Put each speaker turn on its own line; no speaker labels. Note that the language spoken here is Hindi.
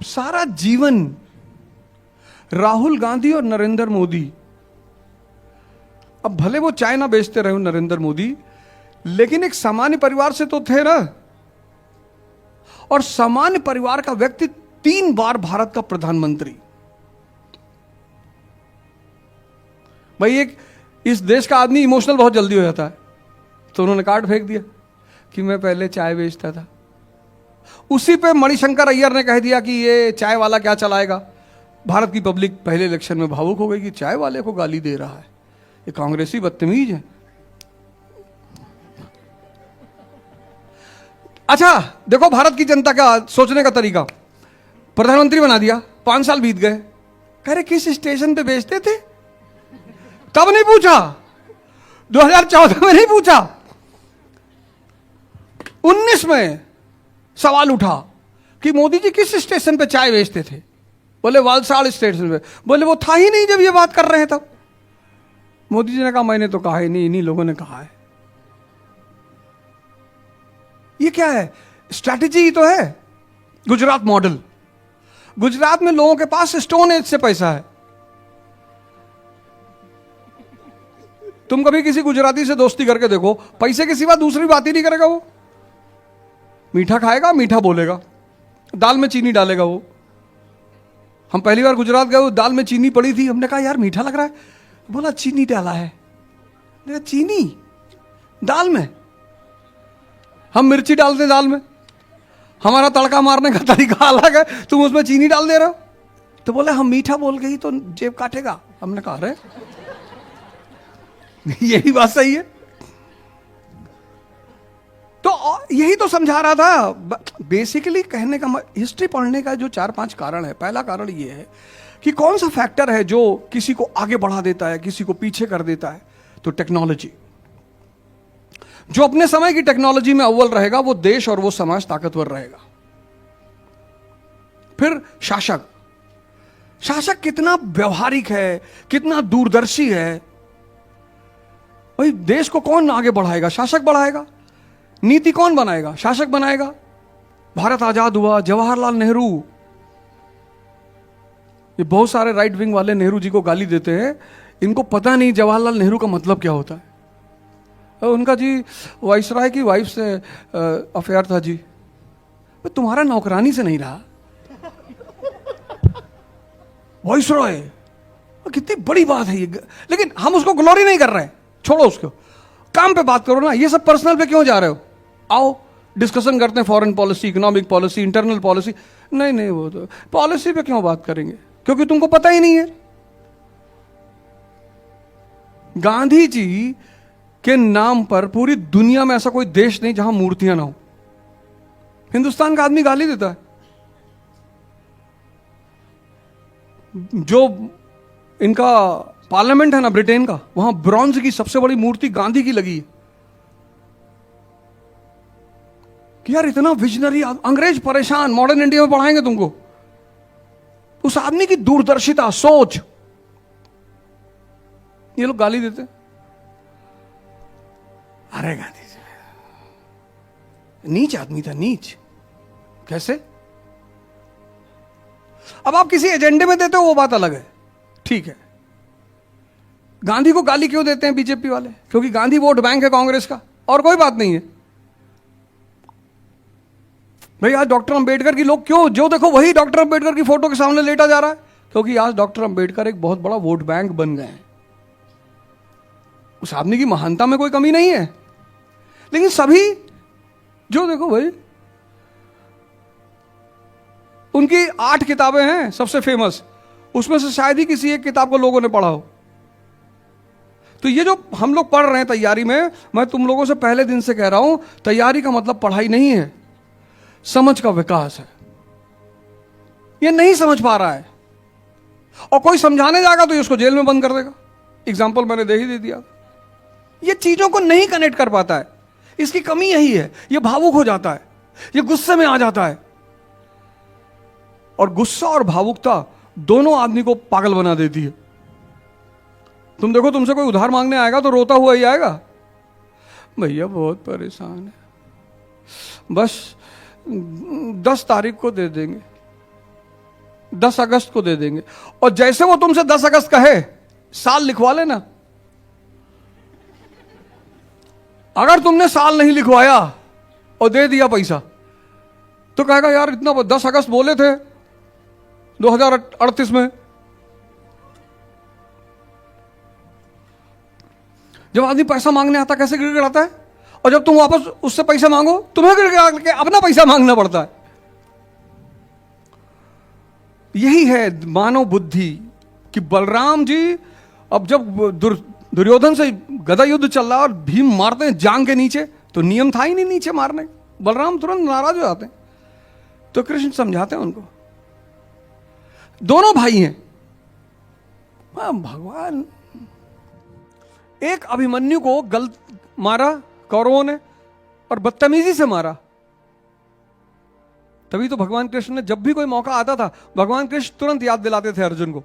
सारा जीवन राहुल गांधी और नरेंद्र मोदी, अब भले वो चाय ना बेचते रहे नरेंद्र मोदी, लेकिन एक सामान्य परिवार से तो थे ना। और सामान्य परिवार का व्यक्ति 3 बार भारत का प्रधानमंत्री। भाई एक इस देश का आदमी इमोशनल बहुत जल्दी हो जाता है, तो उन्होंने कार्ड फेंक दिया कि मैं पहले चाय बेचता था। उसी पे मणिशंकर अय्यर ने कह दिया कि ये चाय वाला क्या चलाएगा। भारत की पब्लिक पहले इलेक्शन में भावुक हो गई कि चाय वाले को गाली दे रहा है, ये कांग्रेसी बदतमीज है। अच्छा देखो भारत की जनता का सोचने का तरीका, प्रधानमंत्री बना दिया, 5 साल बीत गए, कह रहे किस स्टेशन पे बेचते थे, तब नहीं पूछा, 2014 में नहीं पूछा, 19 में सवाल उठा कि मोदी जी किस स्टेशन पे चाय बेचते थे, बोले वालसाड़ स्टेशन पे, बोले वो था ही नहीं जब ये बात कर रहे हैं तब। मोदी जी ने कहा मैंने तो कहा ही नहीं, इन्हीं लोगों ने कहा है। ये क्या है, स्ट्रैटेजी ही तो है। गुजरात मॉडल, गुजरात में लोगों के पास स्टोन एज से पैसा है। तुम कभी किसी गुजराती से दोस्ती करके देखो, पैसे के सिवा दूसरी बात ही नहीं करेगा वो। मीठा खाएगा, मीठा बोलेगा, दाल में चीनी डालेगा वो। हम पहली बार गुजरात गए, दाल में चीनी पड़ी थी, हमने कहा यार मीठा लग रहा है, बोला चीनी डाला है। चीनी दाल में, हम मिर्ची डालते हैं दाल में, हमारा तड़का मारने का तरीका अलग है, तुम उसमें चीनी डाल दे रहे हो। तो बोले हम मीठा बोल गई तो जेब काटेगा। हमने कहा अरे यही बात सही है। तो यही तो समझा रहा था बेसिकली। कहने का हिस्ट्री पढ़ने का जो 4-5 कारण है, पहला कारण ये है कि कौन सा फैक्टर है जो किसी को आगे बढ़ा देता है, किसी को पीछे कर देता है। तो टेक्नोलॉजी, जो अपने समय की टेक्नोलॉजी में अव्वल रहेगा वो देश और वो समाज ताकतवर रहेगा। फिर शासक, शासक कितना व्यवहारिक है, कितना दूरदर्शी है। भाई देश को कौन आगे बढ़ाएगा, शासक बढ़ाएगा। नीति कौन बनाएगा, शासक बनाएगा। भारत आजाद हुआ, जवाहरलाल नेहरू, ये बहुत सारे राइट विंग वाले नेहरू जी को गाली देते हैं, इनको पता नहीं जवाहरलाल नेहरू का मतलब क्या होता है। उनका जी वाइसराय की वाइफ से अफेयर था जी। तुम्हारा नौकरानी से नहीं रहा, वाइसराय कितनी बड़ी बात है ये। लेकिन हम उसको ग्लोरी नहीं कर रहे हैं, छोड़ो उसको, काम पे बात करो ना। ये सब पर्सनल पे क्यों जा रहे हो, आओ डिस्कशन करते हैं, foreign policy, economic policy, internal policy. नहीं नहीं, वो तो पॉलिसी पे क्यों बात करेंगे, क्योंकि तुमको पता ही नहीं है। गांधी जी के नाम पर पूरी दुनिया में ऐसा कोई देश नहीं जहां मूर्तियां ना हो। हिंदुस्तान का आदमी गाली देता है। जो इनका पार्लियामेंट है ना ब्रिटेन का, वहां ब्रॉन्ज की सबसे बड़ी मूर्ति गांधी की लगी है कि यार इतना विजनरी। अंग्रेज परेशान, मॉडर्न इंडिया में पढ़ाएंगे तुमको। उस आदमी की दूरदर्शिता, सोच, ये लोग गाली देते। अरे गांधी जी नीच आदमी था, नीच। कैसे? अब आप किसी एजेंडे में देते हो वो बात अलग है, ठीक है। गांधी को गाली क्यों देते हैं बीजेपी वाले? क्योंकि गांधी वोट बैंक है कांग्रेस का, और कोई बात नहीं है। भाई आज डॉक्टर अंबेडकर की लोग क्यों, जो देखो वही डॉक्टर अंबेडकर की फोटो के सामने लेटा जा रहा है, क्योंकि आज डॉक्टर अंबेडकर एक बहुत बड़ा वोट बैंक बन गए हैं। उस आदमी की महानता में कोई कमी नहीं है, लेकिन सभी जो देखो भाई, उनकी 8 किताबें हैं सबसे फेमस, उसमें से शायद ही किसी एक किताब को लोगों ने पढ़ा हो। तो ये जो हम लोग पढ़ रहे हैं तैयारी में, मैं तुम लोगों से पहले दिन से कह रहा हूं, तैयारी का मतलब पढ़ाई नहीं है, समझ का विकास है। ये नहीं समझ पा रहा है, और कोई समझाने जाएगा तो ये उसको जेल में बंद कर देगा। एग्जाम्पल मैंने दे दिया। ये चीजों को नहीं कनेक्ट कर पाता है, इसकी कमी यही है। ये भावुक हो जाता है, ये गुस्से में आ जाता है, और गुस्सा और भावुकता दोनों आदमी को पागल बना देती है। तुम देखो, तुमसे कोई उधार मांगने आएगा तो रोता हुआ ही आएगा, भैया बहुत परेशान है, बस 10 तारीख को दे देंगे। 10 अगस्त को दे देंगे। और जैसे वो तुमसे 10 अगस्त कहे, साल लिखवा लेना। अगर तुमने साल नहीं लिखवाया और दे दिया पैसा, तो कहेगा यार इतना 10 अगस्त बोले थे 2038 में। जब आदमी पैसा मांगने आता कैसे गिड़गिड़ाता है, और जब तुम वापस उससे पैसा मांगो तुम्हें गिड़गिड़ा के अपना पैसा मांगना पड़ता है। यही है मानव बुद्धि कि बलराम जी, अब जब दुर्योधन से गदा युद्ध चल रहा है और भीम मारते हैं जांग के नीचे, तो नियम था ही नहीं नीचे मारने, बलराम तुरंत नाराज हो जाते हैं। तो कृष्ण समझाते हैं उनको, दोनों भाई हैं। भगवान, एक अभिमन्यु को गलत मारा कौरवों ने और बदतमीजी से मारा, तभी तो भगवान कृष्ण ने जब भी कोई मौका आता था, भगवान कृष्ण तुरंत याद दिलाते थे अर्जुन को